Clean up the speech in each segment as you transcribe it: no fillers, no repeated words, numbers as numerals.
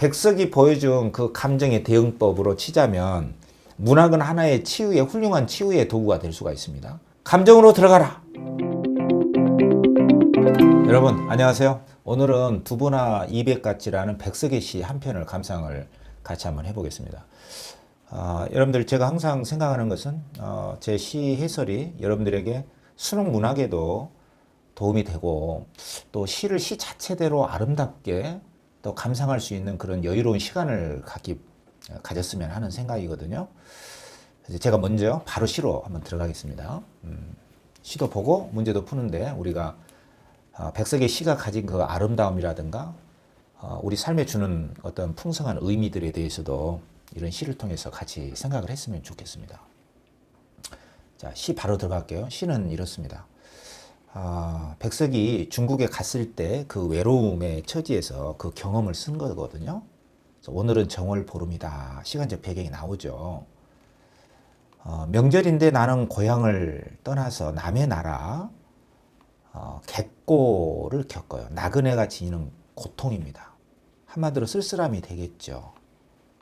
백석이 보여준 그 감정의 대응법으로 치자면 문학은 하나의 치유의 훌륭한 치유의 도구가 될 수가 있습니다. 감정으로 들어가라. 여러분 안녕하세요. 오늘은 두부나 이백가치라는 백석의 시 한 편을 감상을 같이 한번 해보겠습니다. 여러분들 제가 항상 생각하는 것은 제 시 해설이 여러분들에게 수능 문학에도 도움이 되고 또 시를 시 자체대로 아름답게 또 감상할 수 있는 그런 여유로운 시간을 가졌으면 하는 생각이거든요. 그래서 제가 먼저 바로 시로 한번 들어가겠습니다. 시도 보고 문제도 푸는데 우리가 백석의 시가 가진 그 아름다움이라든가 우리 삶에 주는 어떤 풍성한 의미들에 대해서도 이런 시를 통해서 같이 생각을 했으면 좋겠습니다. 자, 시 바로 들어갈게요. 시는 이렇습니다. 백석이 중국에 갔을 때 그 외로움의 처지에서 그 경험을 쓴 거거든요. 그래서 오늘은 정월 보름이다. 시간적 배경이 나오죠. 명절인데 나는 고향을 떠나서 남의 나라 객고를 겪어요. 나그네가 지니는 고통입니다. 한마디로 쓸쓸함이 되겠죠.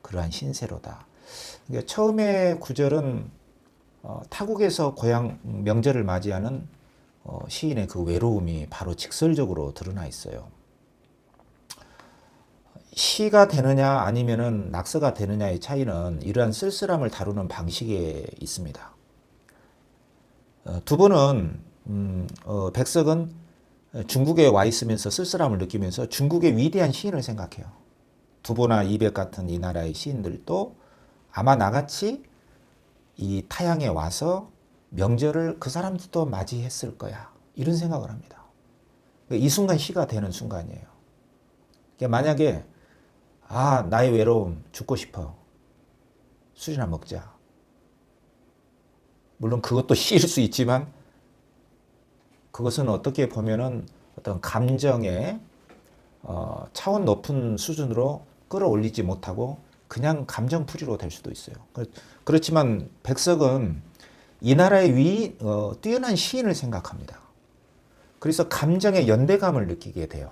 그러한 신세로다. 그러니까 처음에 구절은 타국에서 고향 명절을 맞이하는 시인의 그 외로움이 바로 직설적으로 드러나 있어요. 시가 되느냐 아니면은 낙서가 되느냐의 차이는 이러한 쓸쓸함을 다루는 방식에 있습니다. 두부는 백석은 중국에 와 있으면서 쓸쓸함을 느끼면서 중국의 위대한 시인을 생각해요. 두부나 이백 같은 이 나라의 시인들도 아마 나같이 이 타향에 와서 명절을 그 사람들도 맞이했을 거야. 이런 생각을 합니다. 이 순간 시가 되는 순간이에요. 만약에 나의 외로움 죽고 싶어. 술이나 먹자. 물론 그것도 시일 수 있지만 그것은 어떻게 보면은 어떤 감정의 차원 높은 수준으로 끌어올리지 못하고 그냥 감정풀이로 될 수도 있어요. 그렇지만 백석은 이 나라의 뛰어난 시인을 생각합니다. 그래서 감정의 연대감을 느끼게 돼요.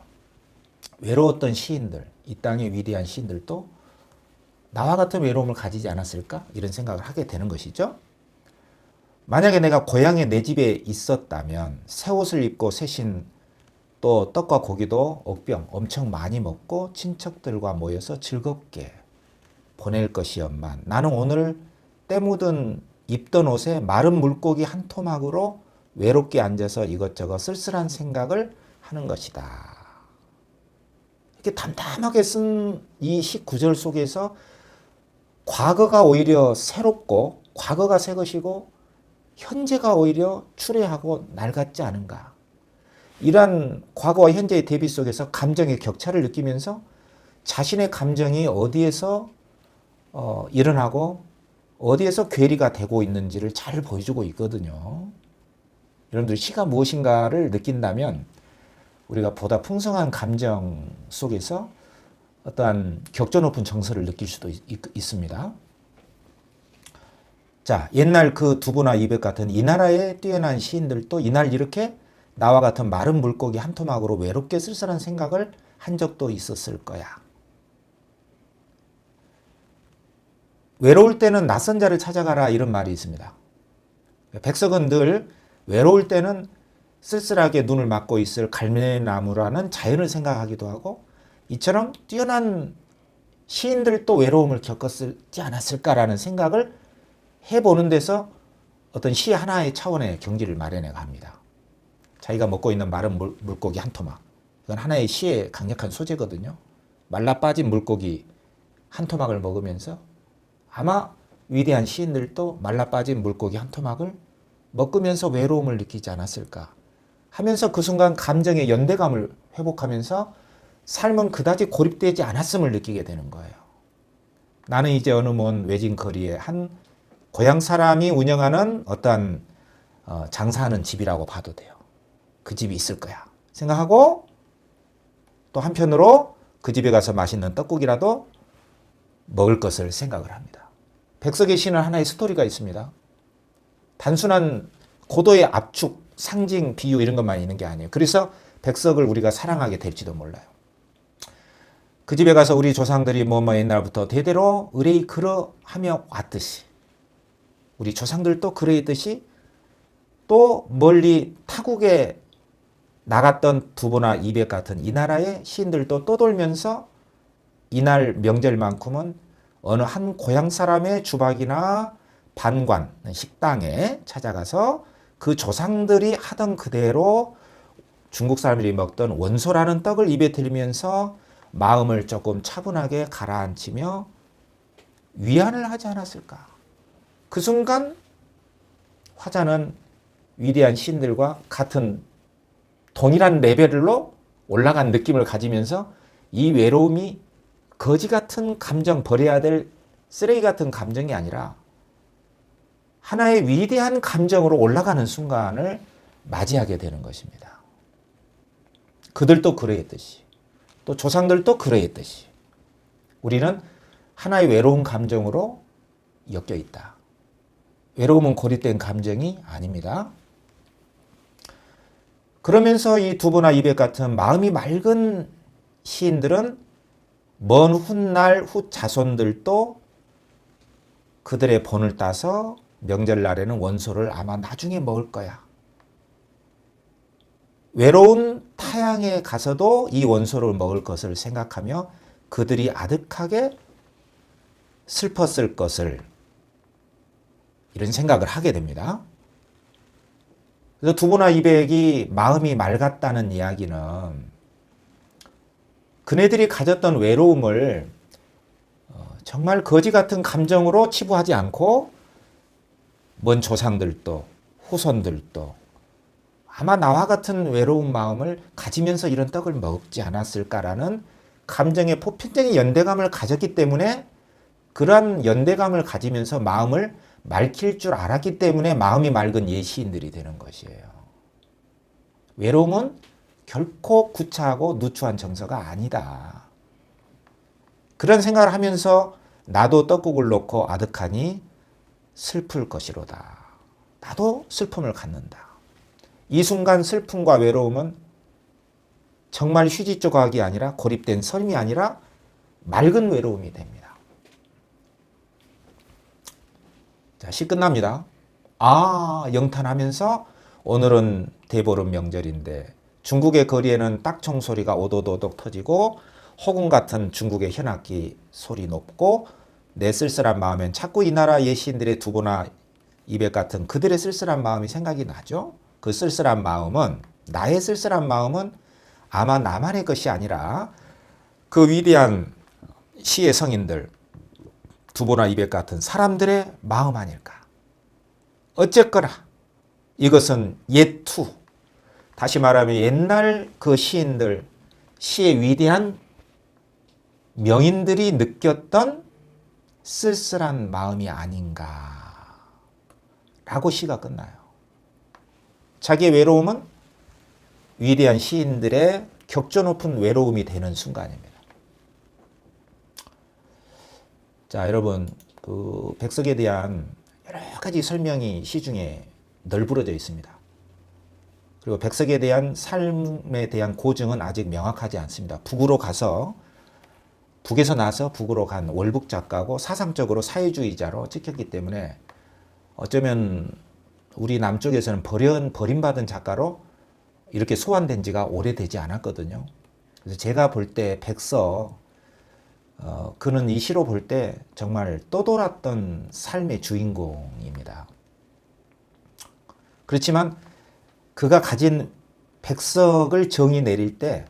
외로웠던 시인들, 이 땅의 위대한 시인들도 나와 같은 외로움을 가지지 않았을까? 이런 생각을 하게 되는 것이죠. 만약에 내가 고향에 내 집에 있었다면 새 옷을 입고 새신 또 떡과 고기도 억병 엄청 많이 먹고 친척들과 모여서 즐겁게 보낼 것이었만 나는 오늘 때 묻은 입던 옷에 마른 물고기 한 토막으로 외롭게 앉아서 이것저것 쓸쓸한 생각을 하는 것이다. 이렇게 담담하게 쓴 이 시 구절 속에서 과거가 오히려 새롭고 과거가 새 것이고 현재가 오히려 추레하고 낡았지 않은가. 이러한 과거와 현재의 대비 속에서 감정의 격차를 느끼면서 자신의 감정이 어디에서 일어나고 어디에서 괴리가 되고 있는지를 잘 보여주고 있거든요. 여러분들 시가 무엇인가를 느낀다면 우리가 보다 풍성한 감정 속에서 어떠한 격조 높은 정서를 느낄 수도 있습니다. 자, 옛날 그 두부나 이백 같은 이 나라의 뛰어난 시인들도 이날 이렇게 나와 같은 마른 물고기 한 토막으로 외롭게 쓸쓸한 생각을 한 적도 있었을 거야. 외로울 때는 낯선 자를 찾아가라 이런 말이 있습니다. 백석은 늘 외로울 때는 쓸쓸하게 눈을 막고 있을 갈매나무라는 자연을 생각하기도 하고 이처럼 뛰어난 시인들도 외로움을 겪었지 않았을까라는 생각을 해보는 데서 어떤 시 하나의 차원의 경지를 마련해 갑니다. 자기가 먹고 있는 마른 물고기 한 토막. 이건 하나의 시의 강력한 소재거든요. 말라 빠진 물고기 한 토막을 먹으면서 아마 위대한 시인들도 말라 빠진 물고기 한 토막을 먹으면서 외로움을 느끼지 않았을까 하면서 그 순간 감정의 연대감을 회복하면서 삶은 그다지 고립되지 않았음을 느끼게 되는 거예요. 나는 이제 어느 먼 외진 거리에 한 고향 사람이 운영하는 어떤 장사하는 집이라고 봐도 돼요. 그 집이 있을 거야 생각하고 또 한편으로 그 집에 가서 맛있는 떡국이라도 먹을 것을 생각을 합니다. 백석의 시는 하나의 스토리가 있습니다. 단순한 고도의 압축, 상징, 비유 이런 것만 있는 게 아니에요. 그래서 백석을 우리가 사랑하게 될지도 몰라요. 그 집에 가서 우리 조상들이 뭐 옛날부터 대대로 의뢰이 그러하며 왔듯이 우리 조상들도 그러했듯이 또 멀리 타국에 나갔던 두보나 이백 같은 이 나라의 시인들도 떠돌면서 이날 명절만큼은 어느 한 고향 사람의 주박이나 반관, 식당에 찾아가서 그 조상들이 하던 그대로 중국 사람들이 먹던 원소라는 떡을 입에 들이면서 마음을 조금 차분하게 가라앉히며 위안을 하지 않았을까. 그 순간 화자는 위대한 시인들과 같은 동일한 레벨로 올라간 느낌을 가지면서 이 외로움이 거지 같은 감정, 버려야 될 쓰레기 같은 감정이 아니라 하나의 위대한 감정으로 올라가는 순간을 맞이하게 되는 것입니다. 그들도 그러했듯이 또 조상들도 그러했듯이 우리는 하나의 외로운 감정으로 엮여 있다. 외로움은 고립된 감정이 아닙니다. 그러면서 이 두보나 이백 같은 마음이 맑은 시인들은 먼 훗날 후 자손들도 그들의 본을 따서 명절날에는 원소를 아마 나중에 먹을 거야. 외로운 타향에 가서도 이 원소를 먹을 것을 생각하며 그들이 아득하게 슬펐을 것을 이런 생각을 하게 됩니다. 그래서 두보나 이백이 마음이 맑았다는 이야기는 그네들이 가졌던 외로움을 정말 거지 같은 감정으로 치부하지 않고 먼 조상들도 후손들도 아마 나와 같은 외로운 마음을 가지면서 이런 떡을 먹지 않았을까라는 감정의 보편적인 연대감을 가졌기 때문에 그러한 연대감을 가지면서 마음을 맑힐 줄 알았기 때문에 마음이 맑은 예시인들이 되는 것이에요. 외로움은 결코 구차하고 누추한 정서가 아니다. 그런 생각을 하면서 나도 떡국을 놓고 아득하니 슬플 것이로다. 나도 슬픔을 갖는다. 이 순간 슬픔과 외로움은 정말 휴지 조각이 아니라 고립된 삶이 아니라 맑은 외로움이 됩니다. 자, 시 끝납니다. 영탄하면서 오늘은 대보름 명절인데 중국의 거리에는 딱총 소리가 오도도독 터지고 호군 같은 중국의 현악기 소리 높고 내 쓸쓸한 마음엔 자꾸 이 나라 예시인들의 두보나 이백 같은 그들의 쓸쓸한 마음이 생각이 나죠. 그 쓸쓸한 마음은 나의 쓸쓸한 마음은 아마 나만의 것이 아니라 그 위대한 시의 성인들 두보나 이백 같은 사람들의 마음 아닐까. 어쨌거나 이것은 예투, 다시 말하면 옛날 그 시인들, 시의 위대한 명인들이 느꼈던 쓸쓸한 마음이 아닌가 라고 시가 끝나요. 자기의 외로움은 위대한 시인들의 격조 높은 외로움이 되는 순간입니다. 자, 여러분, 그 백석에 대한 여러 가지 설명이 시 중에 널브러져 있습니다. 그리고 백석에 대한 삶에 대한 고증은 아직 명확하지 않습니다. 북에서 나서 북으로 간 월북 작가고 사상적으로 사회주의자로 찍혔기 때문에 어쩌면 우리 남쪽에서는 버림받은 작가로 이렇게 소환된 지가 오래되지 않았거든요. 그래서 제가 볼 때 백석, 그는 이 시로 볼 때 정말 떠돌았던 삶의 주인공입니다. 그렇지만 그가 가진 백석을 정의 내릴 때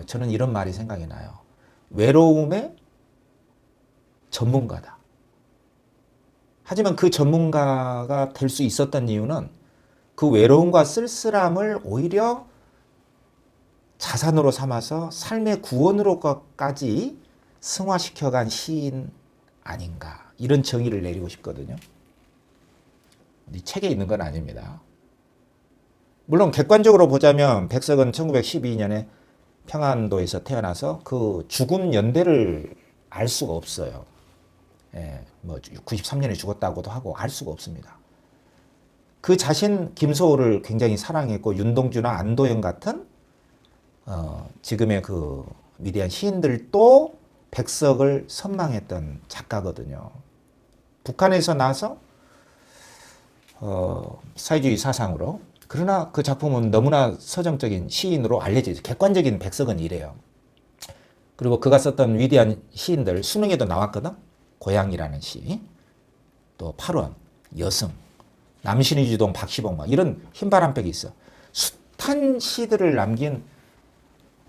저는 이런 말이 생각이 나요. 외로움의 전문가다. 하지만 그 전문가가 될 수 있었던 이유는 그 외로움과 쓸쓸함을 오히려 자산으로 삼아서 삶의 구원으로까지 승화시켜간 시인 아닌가. 이런 정의를 내리고 싶거든요. 이 책에 있는 건 아닙니다. 물론 객관적으로 보자면 백석은 1912년에 평안도에서 태어나서 그 죽음 연대를 알 수가 없어요. 뭐 93년에 죽었다고도 하고 알 수가 없습니다. 그 자신 김소호를 굉장히 사랑했고 윤동주나 안도현 같은 지금의 그 위대한 시인들도 백석을 선망했던 작가거든요. 북한에서 나서 사회주의 사상으로, 그러나 그 작품은 너무나 서정적인 시인으로 알려져 있어요. 객관적인 백석은 이래요. 그리고 그가 썼던 위대한 시인들 수능에도 나왔거든. 고향이라는 시, 또 8원, 여승, 남신의 주동, 박시봉, 막 이런 흰바람백이 있어. 숱한 시들을 남긴,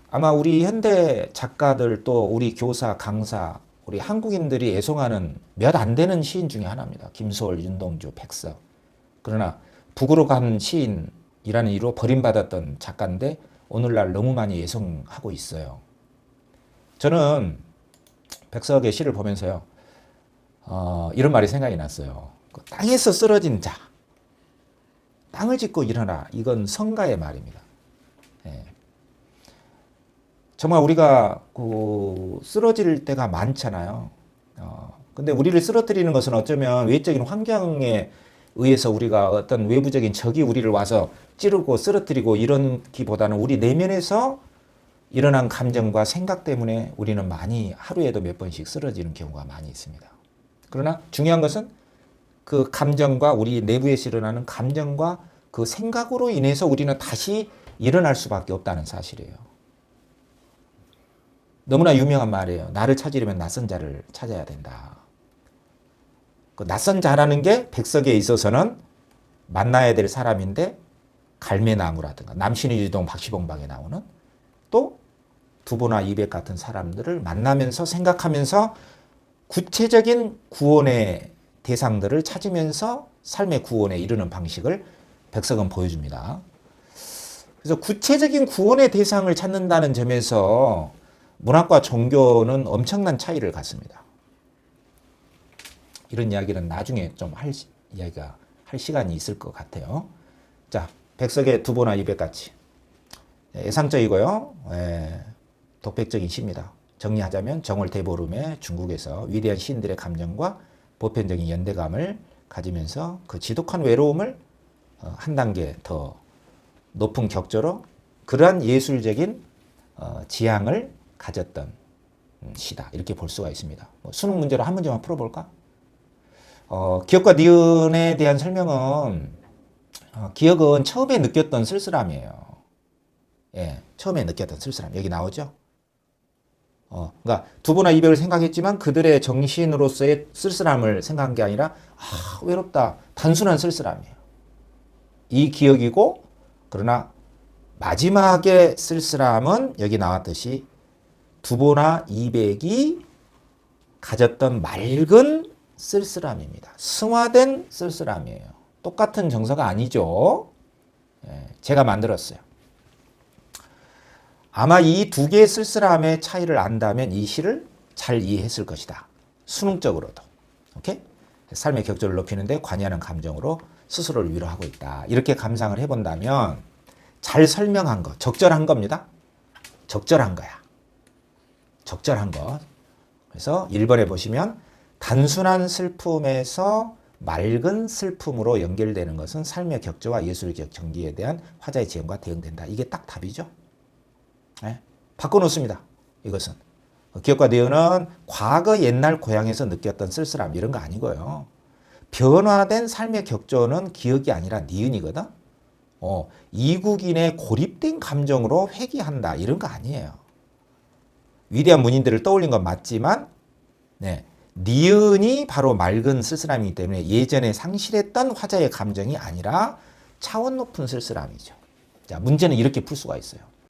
아마 우리 현대 작가들 또 우리 교사, 강사, 우리 한국인들이 애송하는 몇 안 되는 시인 중에 하나입니다. 김소월, 윤동주, 백석. 그러나 북으로 간 시인이라는 이유로 버림받았던 작가인데 오늘날 너무 많이 애송하고 있어요. 저는 백석의 시를 보면서요, 이런 말이 생각이 났어요. 그 땅에서 쓰러진 자, 땅을 짚고 일어나. 이건 성가의 말입니다. 예. 정말 우리가 쓰러질 때가 많잖아요. 근데 우리를 쓰러뜨리는 것은 어쩌면 외적인 환경에 의해서 우리가 어떤 외부적인 적이 우리를 와서 찌르고 쓰러뜨리고 이런기보다는 우리 내면에서 일어난 감정과 생각 때문에 우리는 많이 하루에도 몇 번씩 쓰러지는 경우가 많이 있습니다. 그러나 중요한 것은 그 감정과 우리 내부에서 일어나는 감정과 그 생각으로 인해서 우리는 다시 일어날 수밖에 없다는 사실이에요. 너무나 유명한 말이에요. 나를 찾으려면 낯선 자를 찾아야 된다. 그 낯선 자라는 게 백석에 있어서는 만나야 될 사람인데, 갈매나무라든가 남신의 주동, 박시봉방에 나오는 또 두보나 이백 같은 사람들을 만나면서 생각하면서 구체적인 구원의 대상들을 찾으면서 삶의 구원에 이르는 방식을 백석은 보여줍니다. 그래서 구체적인 구원의 대상을 찾는다는 점에서 문학과 종교는 엄청난 차이를 갖습니다. 이런 이야기는 나중에 좀 할 시간이 있을 것 같아요. 자, 백석의 두보나 이백 같이 예상적이고요. 독백적인 시입니다. 정리하자면 정월 대보름에 중국에서 위대한 시인들의 감정과 보편적인 연대감을 가지면서 그 지독한 외로움을 한 단계 더 높은 격조로 그러한 예술적인 지향을 가졌던 시다. 이렇게 볼 수가 있습니다. 수능 문제로 한 문제만 풀어볼까? 기억과 니은에 대한 설명은, 기억은 처음에 느꼈던 쓸쓸함이에요. 예, 처음에 느꼈던 쓸쓸함. 여기 나오죠? 그러니까 두보나 이백을 생각했지만 그들의 정신으로서의 쓸쓸함을 생각한 게 아니라, 외롭다. 단순한 쓸쓸함이에요. 이 기억이고, 그러나 마지막에 쓸쓸함은 여기 나왔듯이 두보나 이백이 가졌던 맑은 쓸쓸함입니다. 승화된 쓸쓸함이에요. 똑같은 정서가 아니죠. 제가 만들었어요. 아마 이 두 개의 쓸쓸함의 차이를 안다면 이 시를 잘 이해했을 것이다. 수능적으로도. 오케이? 삶의 격조를 높이는데 관여하는 감정으로 스스로를 위로하고 있다. 이렇게 감상을 해본다면 잘 설명한 거, 적절한 겁니다. 적절한 거야. 적절한 것. 그래서 1번에 보시면 단순한 슬픔에서 맑은 슬픔으로 연결되는 것은 삶의 격조와 예술적 정기에 대한 화자의 지형과 대응된다. 이게 딱 답이죠. 네? 바꿔놓습니다. 이것은. 기억과 니은은 과거 옛날 고향에서 느꼈던 쓸쓸함 이런 거 아니고요. 변화된 삶의 격조는 기억이 아니라 니은이거든. 이국인의 고립된 감정으로 회귀한다. 이런 거 아니에요. 위대한 문인들을 떠올린 건 맞지만, 니은이 바로 맑은 쓸쓸함이기 때문에 예전에 상실했던 화자의 감정이 아니라 차원 높은 쓸쓸함이죠. 자, 문제는 이렇게 풀 수가 있어요.